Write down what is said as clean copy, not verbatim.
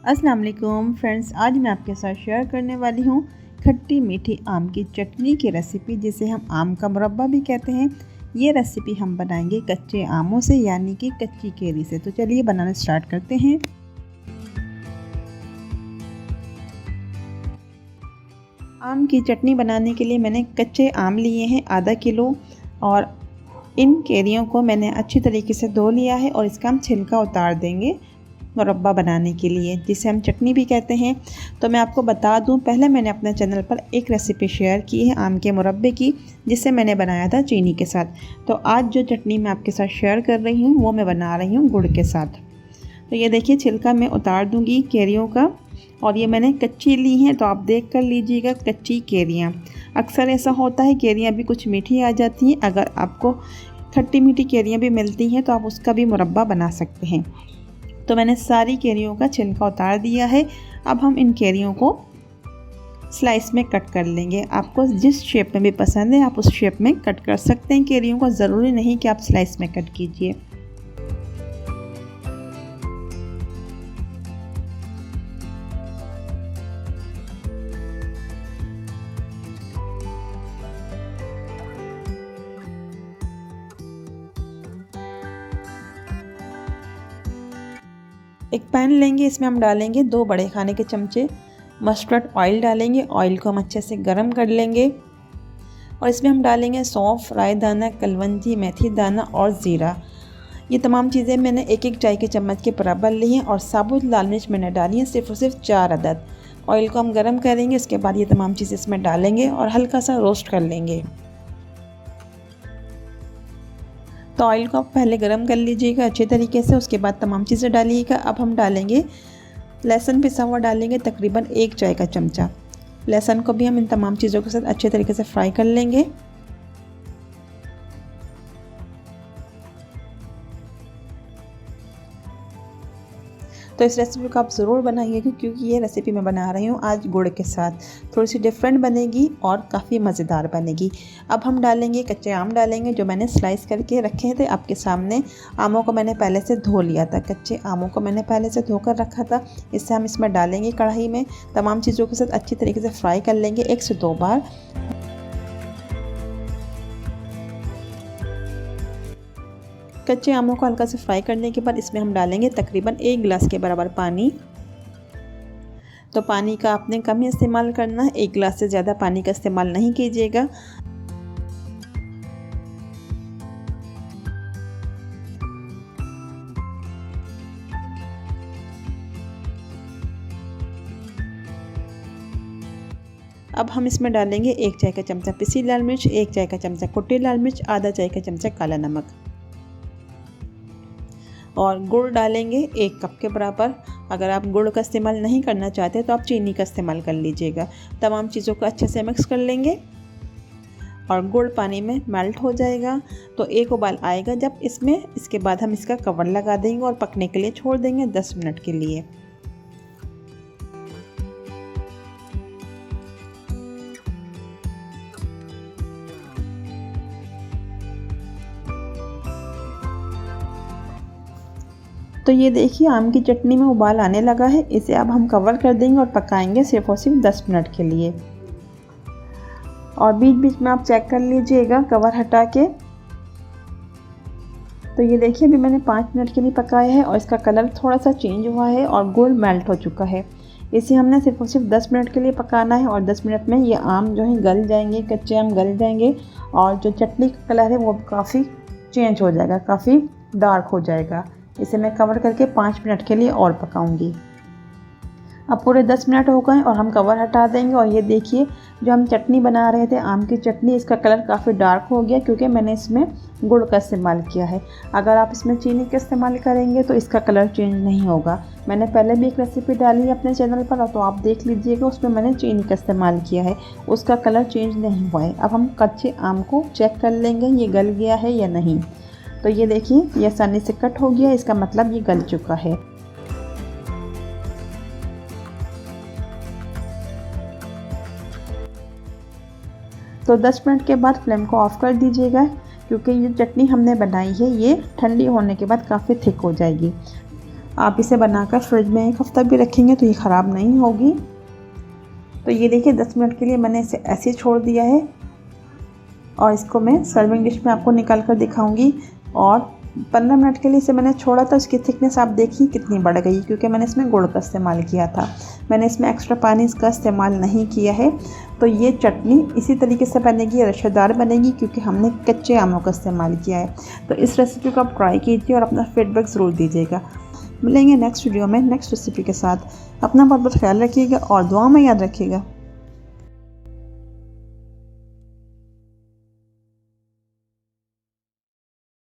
अस्सलाम वालेकुम फ्रेंड्स, आज मैं आपके साथ शेयर करने वाली हूँ खट्टी मीठी आम की चटनी की रेसिपी, जिसे हम आम का मुरब्बा भी कहते हैं। ये रेसिपी हम बनाएंगे कच्चे आमों से, यानी कि कच्ची केरी से। तो चलिए बनाना स्टार्ट करते हैं। आम की चटनी बनाने के लिए मैंने कच्चे आम लिए हैं आधा किलो, और इन केरियों को मैंने अच्छी तरीके से धो लिया है और इसका हम छिलका उतार देंगे मुरब्बा बनाने के लिए, जिसे हम चटनी भी कहते हैं। तो मैं आपको बता दूं, पहले मैंने अपने चैनल पर एक रेसिपी शेयर की है आम के मुरब्बे की, जिसे मैंने बनाया था चीनी के साथ। तो आज जो चटनी मैं आपके साथ शेयर कर रही हूँ वो मैं बना रही हूँ गुड़ के साथ। तो ये देखिए, छिलका मैं उतार दूँगी केरियों का, और ये मैंने कच्ची ली हैं, तो आप देख कर लीजिएगा कच्ची केरियाँ। अक्सर ऐसा होता है केरियाँ भी कुछ मीठी आ जाती हैं। अगर आपको खट्टी मीठी केरियाँ भी मिलती हैं तो आप उसका भी मुरब्बा बना सकते हैं। तो मैंने सारी केरियों का छिलका उतार दिया है। अब हम इन केरियों को स्लाइस में कट कर लेंगे। आपको जिस शेप में भी पसंद है आप उस शेप में कट कर सकते हैं केरियों को, ज़रूरी नहीं कि आप स्लाइस में कट कीजिए। एक पैन लेंगे, इसमें हम डालेंगे 2 बड़े खाने के चमचे मस्टर्ड ऑयल डालेंगे। ऑयल को हम अच्छे से गर्म कर लेंगे और इसमें हम डालेंगे सौंफ, राई दाना, कलवंजी, मेथी दाना और ज़ीरा। ये तमाम चीज़ें मैंने एक एक चाय के चम्मच के बराबर ली हैं, और साबुत लाल मिर्च मैंने डाली है सिर्फ और सिर्फ 4 अदद। ऑयल को हम गर्म करेंगे, इसके बाद ये तमाम चीज़ें इसमें डालेंगे और हल्का सा रोस्ट कर लेंगे। तो ऑयल को आप पहले गरम कर लीजिएगा अच्छे तरीके से, उसके बाद तमाम चीज़ें डालिएगा। अब हम डालेंगे लहसुन पिसा हुआ, डालेंगे तकरीबन 1 चाय का चमचा। लहसुन को भी हम इन तमाम चीज़ों के साथ अच्छे तरीके से फ्राई कर लेंगे। तो इस रेसिपी को आप ज़रूर बनाइएगा, क्योंकि ये रेसिपी मैं बना रही हूँ आज गुड़ के साथ। थोड़ी सी डिफरेंट बनेगी और काफ़ी मज़ेदार बनेगी। अब हम डालेंगे कच्चे आम, डालेंगे जो मैंने स्लाइस करके रखे थे आपके सामने। आमों को मैंने पहले से धो लिया था, कच्चे आमों को मैंने पहले से धोकर रखा था। इससे हम इसमें डालेंगे कढ़ाई में, तमाम चीज़ों के साथ अच्छी तरीके से फ्राई कर लेंगे 1 से 2 बार। कच्चे आमों को हल्का से फ्राई करने के बाद इसमें हम डालेंगे तकरीबन 1 गिलास के बराबर पानी। तो पानी का आपने कम ही इस्तेमाल करना है, 1 गिलास से ज़्यादा पानी का इस्तेमाल नहीं कीजिएगा। अब हम इसमें डालेंगे 1 चाय का चमचा पिसी लाल मिर्च, 1 चाय का चमचा कुटी लाल मिर्च, आधा चाय का चमचा काला नमक, और गुड़ डालेंगे 1 कप के बराबर। अगर आप गुड़ का इस्तेमाल नहीं करना चाहते तो आप चीनी का इस्तेमाल कर लीजिएगा। तमाम चीज़ों को अच्छे से मिक्स कर लेंगे और गुड़ पानी में मेल्ट हो जाएगा। तो एक उबाल आएगा जब इसमें, इसके बाद हम इसका कवर लगा देंगे और पकने के लिए छोड़ देंगे 10 मिनट के लिए। तो ये देखिए, आम की चटनी में उबाल आने लगा है। इसे अब हम कवर कर देंगे और पकाएंगे सिर्फ और सिर्फ 10 मिनट के लिए। और बीच बीच में आप चेक कर लीजिएगा कवर हटा के। तो ये देखिए, अभी मैंने 5 मिनट के लिए पकाया है और इसका कलर थोड़ा सा चेंज हुआ है और गुड़ मेल्ट हो चुका है। इसे हमने सिर्फ और सिर्फ 10 मिनट के लिए पकाना है, और 10 मिनट में ये आम जो है गल जाएंगे, कच्चे आम गल जाएंगे, और जो चटनी का कलर है वो काफ़ी चेंज हो जाएगा, काफ़ी डार्क हो जाएगा। इसे मैं कवर करके 5 मिनट के लिए और पकाऊंगी। अब पूरे 10 मिनट हो गए और हम कवर हटा देंगे। और ये देखिए, जो हम चटनी बना रहे थे आम की चटनी, इसका कलर काफ़ी डार्क हो गया, क्योंकि मैंने इसमें गुड़ का इस्तेमाल किया है। अगर आप इसमें चीनी का इस्तेमाल करेंगे तो इसका कलर चेंज नहीं होगा। मैंने पहले भी एक रेसिपी डाली है अपने चैनल पर, तो आप देख लीजिएगा, उसमें मैंने चीनी का इस्तेमाल किया है, उसका कलर चेंज नहीं हुआ है। अब हम कच्चे आम को चेक कर लेंगे ये गल गया है या नहीं। तो ये देखिए, ये आसानी से कट हो गया, इसका मतलब ये गल चुका है। तो 10 मिनट के बाद फ्लेम को ऑफ़ कर दीजिएगा, क्योंकि ये चटनी हमने बनाई है ये ठंडी होने के बाद काफ़ी थिक हो जाएगी। आप इसे बनाकर फ्रिज में 1 हफ़्ता भी रखेंगे तो ये ख़राब नहीं होगी। तो ये देखिए 10 मिनट के लिए मैंने इसे ऐसे छोड़ दिया है और इसको मैं सर्विंग डिश में आपको निकाल कर दिखाऊंगी। और 15 मिनट के लिए इसे मैंने छोड़ा था, इसकी थिकनेस आप देखिए कितनी बढ़ गई, क्योंकि मैंने इसमें गुड़ का इस्तेमाल किया था। मैंने इसमें एक्स्ट्रा पानी इसका इस्तेमाल नहीं किया है। तो ये चटनी इसी तरीके से बनेगी, रशेदार बनेगी, क्योंकि हमने कच्चे आमों का इस्तेमाल किया है। तो इस रेसिपी को आप ट्राई कीजिए और अपना फीडबैक ज़रूर दीजिएगा। मिलेंगे नेक्स्ट वीडियो में नेक्स्ट रेसिपी के साथ। अपना बहुत बहुत ख्याल रखिएगा और दुआ में याद रखिएगा।